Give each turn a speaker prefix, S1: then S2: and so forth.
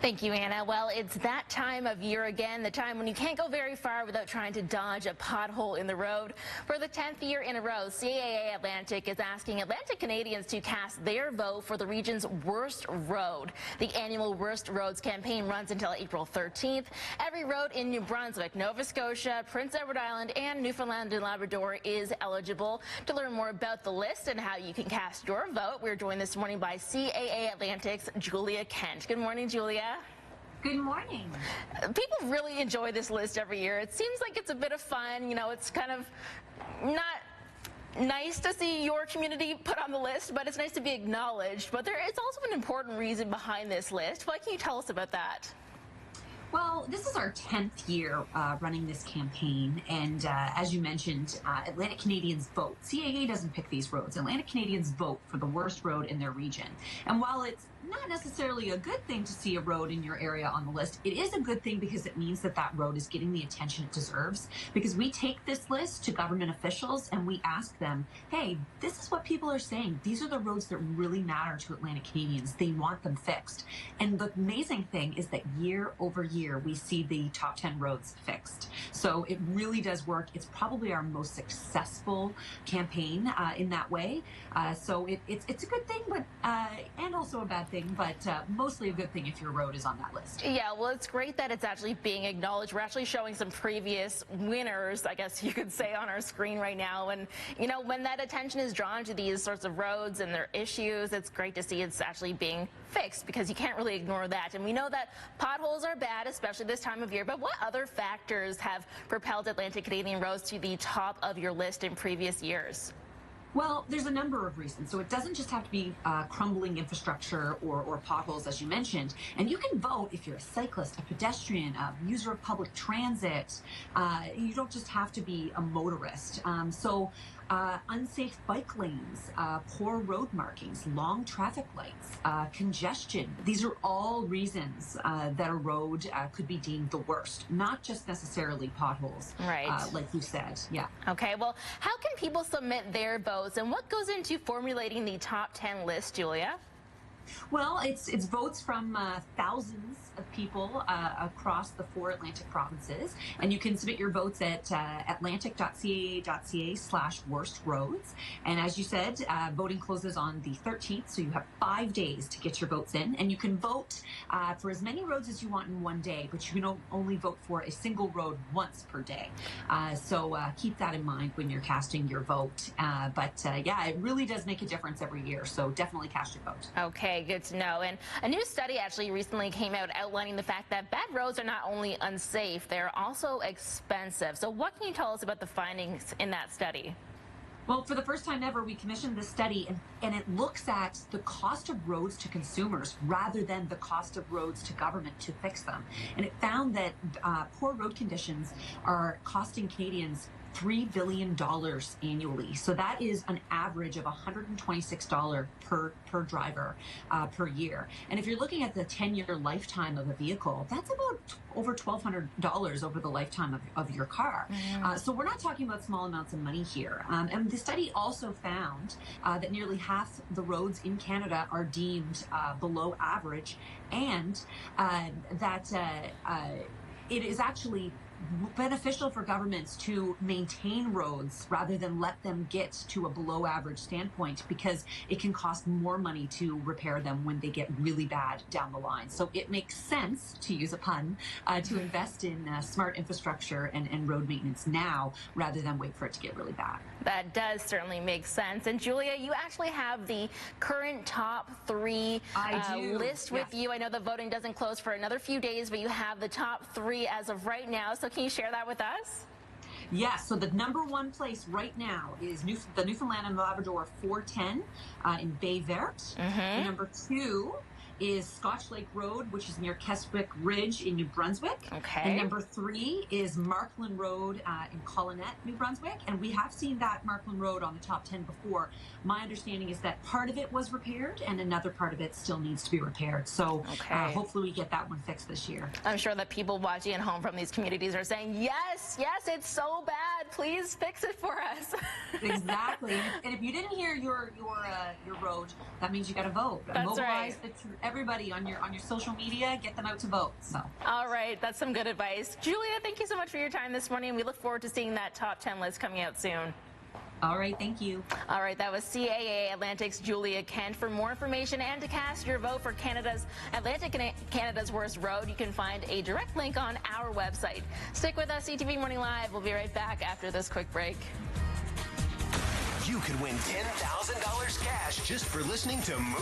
S1: Thank you, Anna. Well, it's that time of year again, the time when you can't go very far without trying to dodge a pothole in the road. For the 10th year in a row, CAA Atlantic is asking Atlantic Canadians to cast their vote for the region's worst road. The annual Worst Roads campaign runs until April 13th. Every road in New Brunswick, Nova Scotia, Prince Edward Island, and Newfoundland and Labrador is eligible. To learn more about the list and how you can cast your vote, we're joined this morning by CAA Atlantic's Julia Kent. Good morning, Julia.
S2: Good morning.
S1: People really enjoy this list every year. It seems like it's a bit of fun. You know, it's kind of not nice to see your community put on the list, but it's nice to be acknowledged. But it's also an important reason behind this list. What can you tell us about that?
S2: Well, this is our 10th year running this campaign, and as you mentioned, Atlantic Canadians vote. CAA doesn't pick these roads. Atlantic Canadians vote for the worst road in their region. And while it's not necessarily a good thing to see a road in your area on the list, it is a good thing because it means that that road is getting the attention it deserves. Because we take this list to government officials and we ask them, hey, this is what people are saying. These are the roads that really matter to Atlantic Canadians. They want them fixed. And the amazing thing is that year over year, we see the top 10 roads fixed. So it really does work. It's probably our most successful campaign in that way. So it's a good thing, but and also a bad thing, but mostly a good thing if your road is on that list.
S1: Yeah, well, it's great that it's actually being acknowledged. We're actually showing some previous winners, I guess you could say, on our screen right now. And, you know, when that attention is drawn to these sorts of roads and their issues, it's great to see it's actually being fixed, because you can't really ignore that. And we know that potholes are bad, especially this time of year. But what other factors have propelled Atlantic Canadian roads to the top of your list in previous years?
S2: Well, there's a number of reasons. So it doesn't just have to be crumbling infrastructure or potholes, as you mentioned. And you can vote if you're a cyclist, a pedestrian, a user of public transit. You don't just have to be a motorist. Unsafe bike lanes, poor road markings, long traffic lights, congestion. These are all reasons that a road could be deemed the worst, not just necessarily potholes,
S1: right?
S2: Like you said. Yeah.
S1: Okay, well, how can people submit their votes, and what goes into formulating the top 10 list, Julia?
S2: Well, it's votes from thousands of people across the 4 Atlantic provinces, and you can submit your votes at atlantic.caa.ca/worstroads. And as you said, voting closes on the 13th, so you have 5 days to get your votes in, and you can vote for as many roads as you want in one day, but you can only vote for a single road once per day. So keep that in mind when you're casting your vote. Yeah, it really does make a difference every year, so definitely cast your vote.
S1: Okay, good to know. And a new study actually recently came out outlining the fact that bad roads are not only unsafe, they're also expensive. So what can you tell us about the findings in that study?
S2: Well, for the first time ever, we commissioned this study, and it looks at the cost of roads to consumers rather than the cost of roads to government to fix them. And it found that poor road conditions are costing Canadians $3 billion annually. So that is an average of $126 per driver per year. And if you're looking at the 10-year lifetime of a vehicle, that's about over $1,200 over the lifetime of your car. Mm-hmm. So we're not talking about small amounts of money here. And the study also found that nearly half the roads in Canada are deemed below average, and that it is actually beneficial for governments to maintain roads rather than let them get to a below average standpoint, because it can cost more money to repair them when they get really bad down the line. So it makes sense, to use a pun, to invest in smart infrastructure and road maintenance now rather than wait for it to get really bad.
S1: That does certainly make sense. And Julia, you actually have the current top 3 list with you. I know the voting doesn't close for another few days, but you have the top 3 as of right now. So can you share that with us?
S2: Yes, so the number 1 place right now is the Newfoundland and Labrador 410 in Bay Verte. Mm-hmm. Number 2 is Scotch Lake Road, which is near Keswick Ridge in New Brunswick.
S1: Okay.
S2: And number 3 is Markland Road in Collinet, New Brunswick. And we have seen that Markland Road on the top 10 before. My understanding is that part of it was repaired and another part of it still needs to be repaired. So hopefully we get that one fixed this year.
S1: I'm sure that people watching at home from these communities are saying, yes, yes, it's so bad. Please fix it for us.
S2: Exactly. And if you didn't hear your road, that means you got to vote.
S1: That's
S2: Mobilize
S1: right.
S2: everybody on your social media, get them out to vote. So.
S1: All right, that's some good advice. Julia, thank you so much for your time this morning. We look forward to seeing that top 10 list coming out soon.
S2: All right, thank you.
S1: All right, that was CAA Atlantic's Julia Kent. For more information and to cast your vote for Canada's Worst Road, you can find a direct link on our website. Stick with us, CTV Morning Live. We'll be right back after this quick break.
S3: You could win $10,000 cash just for listening to Move.